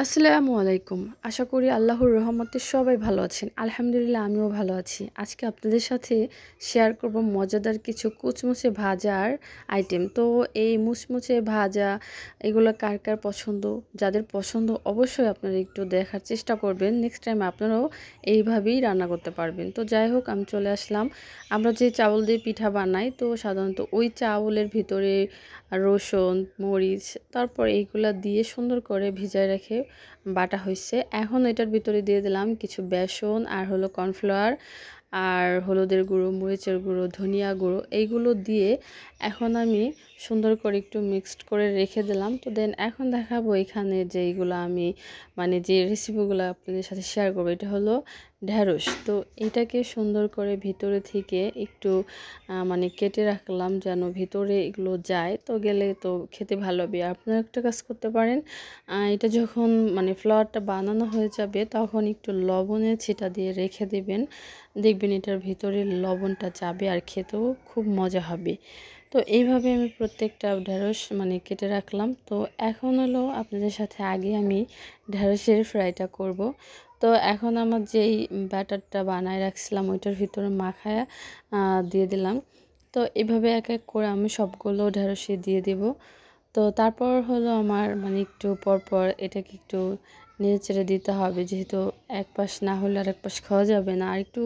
আসসালামু আলাইকুম। আশা করি আল্লাহর রহমতে সবাই ভালো আছেন। আলহামদুলিল্লাহ আমিও ভালো আছি। আজকে আপনাদের সাথে শেয়ার করব মজাদার কিছু কুচমুচে ভাজার আইটেম। তো এই মুচমুচে ভাজা এগুলো কার কার পছন্দ? যাদের পছন্দ অবশ্যই আপনারা একটু দেখার চেষ্টা করবেন। নেক্সট টাইম আপনারাও এইভাবেই রান্না করতে পারবেন। তো যাই হোক আমি চলে আসলাম। আমরা যে চাউল দিয়ে পিঠা বানাই তো সাধারণত ওই চাউলের ভিতরে রসুন, মরিচ তারপর এইগুলা দিয়ে সুন্দর করে ভিজায় রেখে বাটা হয়েছে। এখন এটার ভিতরে দিয়ে দিলাম কিছু বেসন আর হলো কর্নফ্লাওয়ার আর হলুদের গুঁড়ো, মরিচের গুঁড়ো, ধনিয়া গুঁড়ো এইগুলো দিয়ে এখন আমি সুন্দর করে একটু মিক্সড করে রেখে দিলাম। তো দেন এখন দেখাবো এখানে যে এইগুলো আমি যে রেসিপিগুলো আপনাদের সাথে শেয়ার করবো এটা হলো ঢ্যাঁড়স। তো এটাকে সুন্দর করে ভিতরে থেকে একটু কেটে রাখলাম যেন ভিতরে এগুলো যায়, তো গেলে তো খেতে ভালো হবে। আপনারা একটা কাজ করতে পারেন, এটা যখন ফ্লাওয়ারটা বানানো হয়ে যাবে তখন একটু লবণের ছিটা দিয়ে রেখে দেবেন, দেখবেন এটার ভিতরে লবণটা যাবে আর খেতেও খুব মজা হবে। তো এইভাবে আমি প্রত্যেকটা ঢ্যাঁড়স কেটে রাখলাম। তো এখন হলো আপনাদের সাথে আগে আমি ঢ্যাঁড়সের ফ্রাইটা করব। তো এখন আমার যেই ব্যাটারটা বানায় রাখছিলাম ওইটার ভিতরে মাখায়া দিয়ে দিলাম। তো এভাবে এক এক করে আমি সবগুলো ঢ্যাঁড়সে দিয়ে দেব। তো তারপর হলো আমার একটু পর পর এটাকে একটু নেড়েচেড়ে দিতে হবে, যেহেতু এক পাশ না হলে আর এক পাশ খাওয়া যাবে না। আর একটু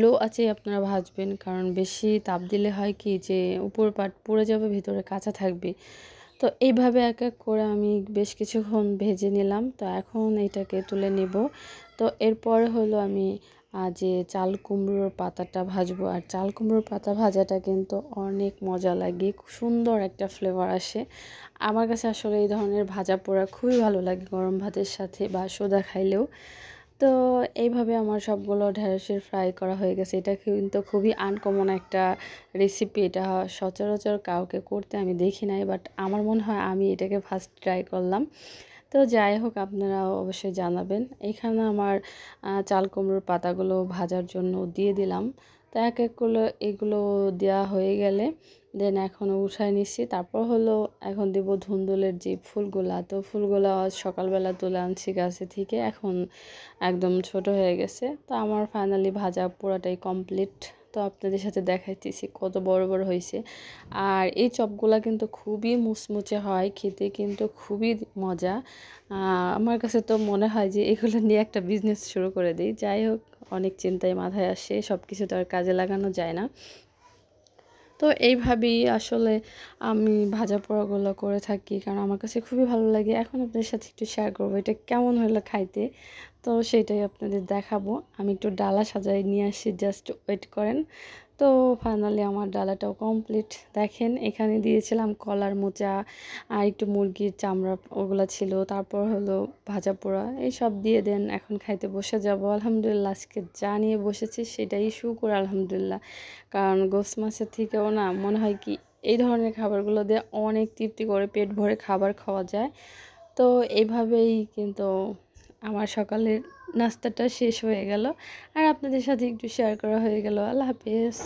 লো আঁচে আপনারা ভাজবেন, কারণ বেশি তাপ দিলে হয় কি যে উপর পাট পুড়ে যাবে, ভিতরে কাঁচা থাকবে। তো এইভাবে এক এক করে আমি বেশ কিছুক্ষণ ভেজে নিলাম। তো এখন এটাকে তুলে নেব। তো এরপরে হলো আমি যে চাল কুমড়োর পাতাটা ভাজবো। আর চাল কুমড়োর পাতা ভাজাটা কিন্তু অনেক মজা লাগে, খুব সুন্দর একটা ফ্লেভার আসে। আমার কাছে আসলে এই ধরনের ভাজা পোড়া খুবই ভালো লাগে গরম ভাতের সাথে বা সোদা খাইলেও। তো এইভাবে আমার সবগুলো ঢ্যাঁড়সের ফ্রাই করা হয়ে গেছে। এটা কিন্তু খুবই আনকমন একটা রেসিপি। এটা সচরাচর কাউকে করতে আমি দেখি নাই, বাট আমার মনে হয় আমি এটাকে ফার্স্ট ট্রাই করলাম। তো যাই হোক আপনারাও অবশ্যই জানাবেন। এখানে আমার চাল কুমড়োর পাতাগুলো ভাজার জন্য দিয়ে দিলাম। তো এক এক করে এগুলো দেওয়া হয়ে গেলে দেন এখন উঠায় নিচ্ছি। তারপর হলো এখন দেব ধুন্দুলের যে ফুলগুলা। তো ফুলগুলা সকালবেলা তুলে আনছি গাছে থেকে, এখন একদম ছোট হয়ে গেছে। তো আমার ফাইনালি ভাজা পুরাটাই কমপ্লিট। তো আপনাদের সাথে দেখাইতেছি কত বড় বড় হয়েছে। আর এই চপগুলা কিন্তু খুবই মুচমুচে হয়, খেতে কিন্তু খুবই মজা। আমার কাছে তো মনে হয় যে এগুলো নিয়ে একটা বিজনেস শুরু করে দিই। যাই হোক, অনেক চিন্তায় মাথায় আসে, সব কিছু তো আর কাজে লাগানো যায় না। তো এইভাবেই আসলে আমি ভাজা পোড়াগুলো করে থাকি, কারণ আমার কাছে খুবই ভালো লাগে। এখন আপনাদের সাথে একটু শেয়ার করবো এটা কেমন হলো খাইতে। তো সেটাই আপনাদের দেখাবো। আমি একটু ডালা সাজাই নিয়ে আসি, জাস্ট ওয়েট করেন। তো ফাইনালি আমার ডালাটাও কমপ্লিট। দেখেন এখানে দিয়েছিলাম কলার মোচা আর একটু মুরগির চামড়া, ওগুলো ছিল। তারপর হলো ভাজা পোড়া, এইসব দিয়ে দেন এখন খাইতে বসে যাব। আলহামদুলিল্লাহ আজকে যা নিয়ে বসেছি সেটাই শুকর আলহামদুলিল্লাহ। কারণ গোস মাছের থেকেও না মনে হয় কি এই ধরনের খাবারগুলো দিয়ে অনেক তৃপ্তি করে পেট ভরে খাবার খাওয়া যায়। তো এইভাবেই কিন্তু আমার সকালের নাস্তাটা শেষ হয়ে গেল, আর আপনাদের সাথে একটু শেয়ার করা হয়ে গেল। আল্লাহ হাফেজ।